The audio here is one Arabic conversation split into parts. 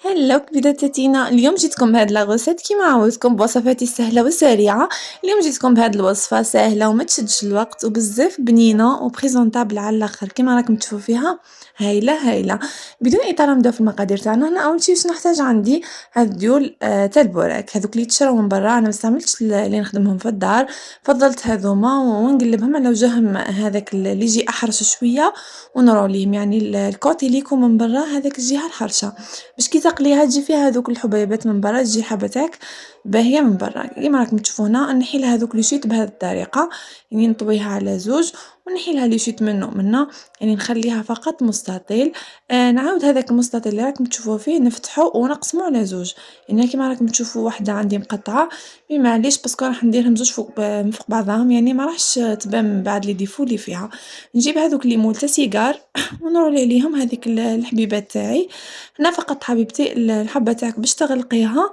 هلو كبدات تينا اليوم جيتكم بهاد لاغوسيت كيما عودتكم بوصفاتي السهلة والسريعة. اليوم جيتكم بهاد الوصفة ساهلة وما تشدش الوقت وبزاف بنينة وبريزونطابل على الاخر كيما راكم تشوفوا فيها. هايلة بدون اطاله نبداو في المقادير تاعنا. هنا اول شي واش نحتاج عندي هاد الديول تاع البوراك هذوك اللي تشراو من برا. انا ما استعملتش اللي نخدمهم في الدار، فضلت هذوما ونقلبهم على وجههم هذاك اللي يجي احرش شويه ونروليهم، يعني الكوتي اللي يكون من برا هذاك الجهه الحرشه باش كي تقليها تجي فيها هذوك الحبيبات من برا، تجي حبة تاعك باهية من برا كيما راكم تشوفوا. هنا نحي لها هذوك لي شيت بهذه الطريقة، يعني نطويها على زوج ونحي لها لي شيت منا، يعني نخليها فقط مستطيل. نعاود هذاك المستطيل اللي راكم تشوفوا فيه نفتحو ونقسمو على زوج، يعني كيما راكم تشوفوا واحدة عندي مقطعة، مي معليش باسكو راح نديرهم زوج فوق بعضهم، يعني ما راحش تبان من بعد لي ديفو اللي فيها. نجيب هذوك لي مول تاع سيجار ونرولي عليهم هذيك الحبيبات تاعي. هنا فقط حبيبتي الحبة تاعك باش تغلقيها.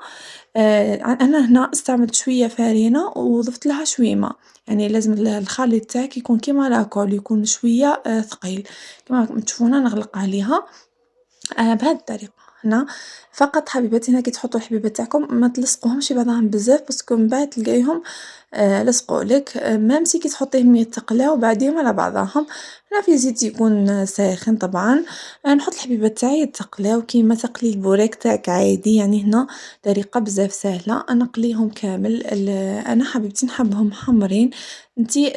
أنا هنا استعملت شوية فرينة وضفت لها شوية ما، يعني لازم الخليط تاعك يكون كيما لاكول، يكون شوية ثقيل كيما راكم تشوفوا. هنا نغلق عليها بهذه الطريقة. هنا فقط حبيباتي، هنا كي تحطوا الحبيبات تاعكم ما تلصقوهمش بعضهم بزاف باسكو من بعد تلقايهم لصقوا لك. ميم سي كي تحطيهم يتقلاو بعديهم على بعضهم. هنا في زيت يكون ساخن طبعا. نحط الحبيبات تاعي يتقلاو كيما تقلي البوراك تاعك عادي، يعني هنا طريقة بزاف سهلة. أنا نقليهم كامل أنا حبيبتي نحبهم محمرين. انتي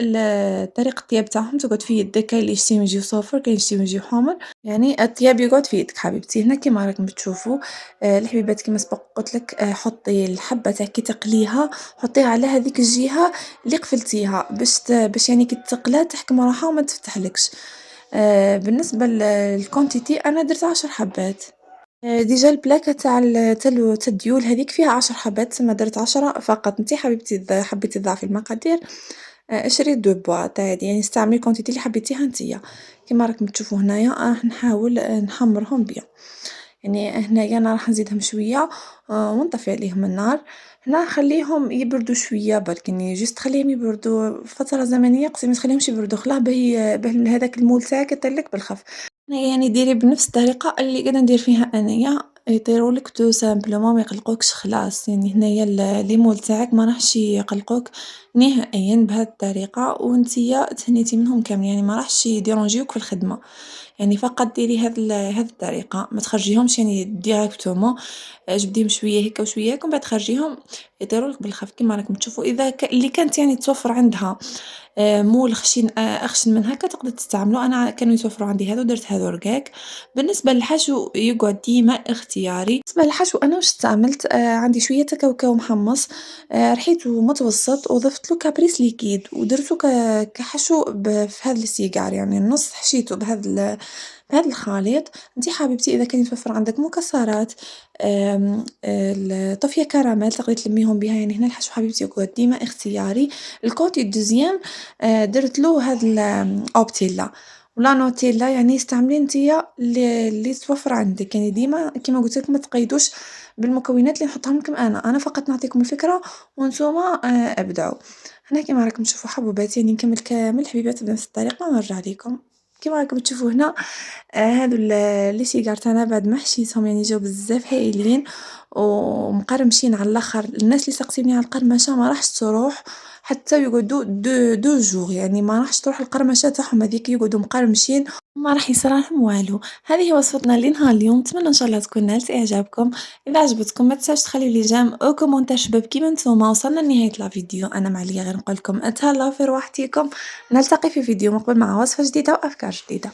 طريقة الطياب تاعهم تقعد في يدك، كاين اللي يشتيهم يجيو صفر، كاين يشتيهم يجيو حمر، يعني الطياب يقعد في يدك حبيبتي. هنا كيما راكم تشوفوا الحبيبات كيما سبق قلت لك، حطي الحبة تاعك كي تقليها حطيها على هذيك الجهة اللي قفلتيها باش يعني كي تقلى تحكم روحها وما تفتحلكش. بالنسبة للكونتيتي أنا درت 10 حبات. ديجا البلاكة تاع الديول هذيك فيها 10 حبات، تما درت 10 فقط. انتي حبيبتي حبيتي تضاعفي المقادير، اشري 2 بواط عادي، يعني استعملي الكونتيتي اللي حبيتيها نتيا. كيما راكم تشوفوا هنايا راح نحاول نحمرهم بيان، يعني هنايا أنا راح نزيدهم شوية ونطفي عليهم النار. هنا نخليهم يبردوا شوية برك، يعني جست خليهم يبردوا فترة زمنية قصيرة، ما تخليهمش يبردوا خلاه به هذاك المول تاعك يطيلك بالخف. يعني ديري بنفس الطريقة اللي قاعدة ندير فيها أنايا، يطيرولك تو سامبلومون ما يقلقوكش خلاص. يعني هنايا لي مول تاعك ما راحش يقلقوك نهائيا بهذه الطريقة، وانتيا تهنيتي منهم كامل، يعني ما راحش يديرونجيوك في الخدمة. يعني فقط ديري هذه الطريقة، ما تخرجيهمش يعني ديريكتومون، جبديهم شوية هيك وشوية هيك ومن بعد خرجيهم يطيرولك بالخف كيما راكم تشوفوا. إذا اللي كانت يعني توفر عندها مول خشين أخشن من هكا تقدر تستعملو. أنا كانوا يتوفروا عندي هاذو درت هاذو رقاق. بالنسبة للحشو يقعد ديما اختياري. بالنسبة للحشو أنا واش استعملت، عندي شوية كاوكاو محمص، رحيته متوسط وضفت له كابريس ليكيد ودرتو كحشو في هذا السيجار، يعني النص حشيته بهذا الخليط. انتي حبيبتي اذا كان يتوفر عندك مكسرات، طفيه كراميل تقدري تلميهم بها، يعني هنا الحشو حبيبتي يقعد ديما اختياري. الكوتي الدوزيام درت له هاد الاوبتيلا ولا نوتيلا، يعني استعملي نتيا اللي توفر عندك، يعني ديما كيما قلت لكم ما تقيدوش بالمكونات اللي نحطهم لكم. انا فقط نعطيكم الفكره وانتوما ابدعوا. هنا كيما راكم تشوفوا حبوبات، يعني نكمل كامل حبيبات بنفس الطريقه ونرجع لكم. كيما راكم تشوفوا هنا هادو لي سيجار تاعنا بعد ما حشيتهم يعني جاو بزاف هايلين ومقرمشين على الاخر. الناس اللي سقسيوني على القرمشه ما راحش تروح حتى يقعدوا دو جور، يعني ما راحش تروح القرمشه تاعهم هذيك، يقعدوا مقرمشين وما راح يصرالهم والو. هذه هي وصفتنا لنهار اليوم، نتمنى ان شاء الله تكون نالت اعجابكم. اذا عجبتكم ما تنساوش تخليو لي جيم او كومونتير شباب. كيما نتوما وصلنا لنهايه لا فيديو، انا ما عليا غير نقول لكم اتهلاو في رواحتكم. نلتقي في فيديو مقبل مع وصفه جديده وافكار جديده.